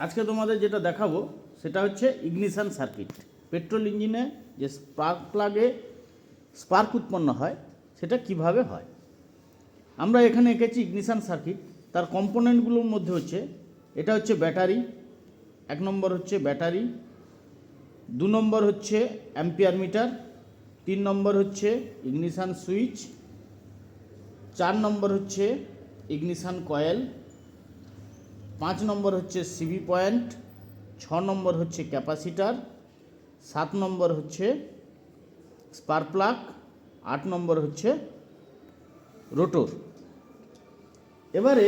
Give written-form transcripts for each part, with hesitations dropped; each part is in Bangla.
আজকে তোমাদের যেটা দেখাবো সেটা হচ্ছে ইগনিশন সার্কিট। পেট্রোল ইঞ্জিনে যে স্পার্ক প্লাগে স্পার্ক উৎপন্ন হয় সেটা কিভাবে হয়। আমরা এখানে এঁকেছি ইগনিশন সার্কিট। তার কম্পোনেন্টগুলোর মধ্যে হচ্ছে এটা হচ্ছে ব্যাটারি, 1 নম্বর হচ্ছে ব্যাটারি, 2 নম্বর হচ্ছে অ্যাম্পিয়ার মিটার, 3 নম্বর হচ্ছে ইগনিশন সুইচ, 4 নম্বর হচ্ছে ইগনিশন কয়েল, 5 নম্বর হচ্ছে সিবি পয়েন্ট, 6 নম্বর হচ্ছে ক্যাপাসিটার, 7 নম্বর হচ্ছে স্পার্ক প্লাগ, 8 নম্বর হচ্ছে রোটর। এবারে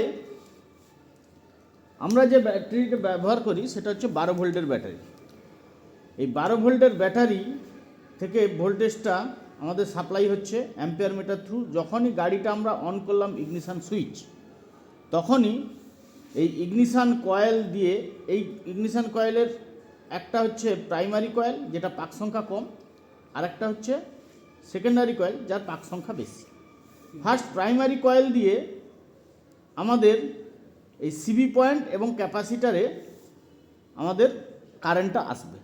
আমরা যে ব্যাটারিটা ব্যবহার করি সেটা হচ্ছে 12 ভোল্টের ব্যাটারি। এই 12 ভোল্টের ব্যাটারি থেকে ভোল্টেজটা আমাদের সাপ্লাই হচ্ছে অ্যাম্পিয়ার মিটার থ্রু। যখনই গাড়িটা আমরা অন করলাম ইগনিশন সুইচ, তখনই এই ইগনিশন কয়েল দিয়ে, এই ইগনিশন কয়েলের একটা হচ্ছে প্রাইমারি কয়েল যেটা পাক সংখ্যা কম, আর একটা হচ্ছে সেকেন্ডারি কয়েল যার পাক সংখ্যা বেশি। ফার্স্ট প্রাইমারি কয়েল দিয়ে আমাদের এই সিবি পয়েন্ট এবং ক্যাপাসিটারে আমাদের কারেন্টটা আসবে।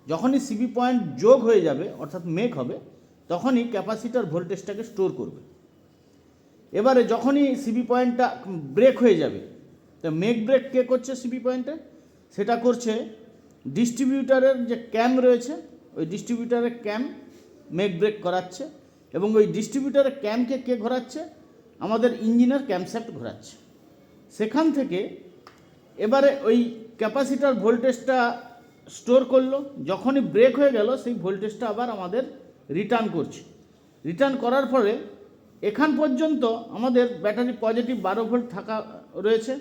যখনই সিবি পয়েন্ট যোগ হয়ে যাবে অর্থাৎ মেক হবে, তখনই ক্যাপাসিটার ভোল্টেজটাকে স্টোর করবে। এবারে যখনই সিবি পয়েন্টটা ব্রেক হয়ে যাবে, তো মেক ব্রেক কে করছে সিবি পয়েন্টে? সেটা করছে ডিস্ট্রিবিউটারের যে ক্যাম রয়েছে, ওই ডিস্ট্রিবিউটারের ক্যাম মেক ব্রেক করাচ্ছে। এবং ওই ডিস্ট্রিবিউটারের ক্যামকে কে ঘোরাচ্ছে? আমাদের ইঞ্জিনের ক্যামশ্যাফট ঘোরাচ্ছে। সেখান থেকে এবারে ওই ক্যাপাসিটার ভোল্টেজটা স্টোর করলো, যখনই ব্রেক হয়ে গেল সেই ভোল্টেজটা আবার আমাদের রিটার্ন করছে। রিটার্ন করার ফলে এখান পর্যন্ত আমাদের ব্যাটারি পজিটিভ 12 ভোল্ট থাকা রয়েছে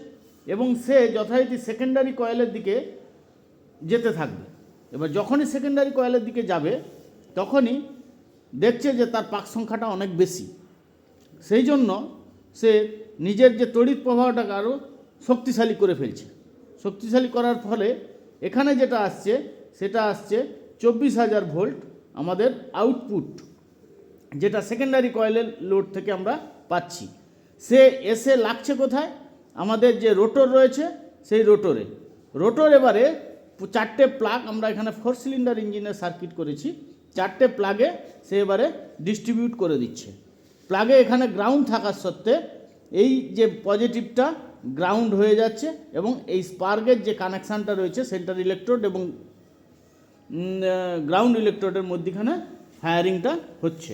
এবং সে যথারীতি সেকেন্ডারি কয়েলের দিকে যেতে থাকবে। এবার যখনই সেকেন্ডারি কয়েলের দিকে যাবে, তখনই দেখছে যে তার পাক সংখ্যাটা অনেক বেশি। সেই জন্য সে নিজের যে তড়িৎ প্রবাহটাকে আরও শক্তিশালী করে ফেলছে। শক্তিশালী করার ফলে এখানে যেটা আসছে সেটা আসছে 24,000 ভোল্ট আমাদের আউটপুট, যেটা সেকেন্ডারি কয়েলের লোড থেকে আমরা পাচ্ছি। সে এসে লাগছে কোথায়? আমাদের যে রোটর রয়েছে সেই রোটরে। রোটর এবারে 4টে প্লাগ, আমরা এখানে 4 সিলিন্ডার ইঞ্জিনের সার্কিট করেছি, 4টে প্লাগে সে এবারে ডিস্ট্রিবিউট করে দিচ্ছে। প্লাগে এখানে গ্রাউন্ড থাকার সত্ত্বে এই যে পজিটিভটা গ্রাউন্ড হয়ে যাচ্ছে এবং এই স্পার্কের যে কানেকশানটা রয়েছে সেন্টার ইলেকট্রোড এবং গ্রাউন্ড ইলেকট্রোডের মধ্যখানে ফায়ারিংটা হচ্ছে।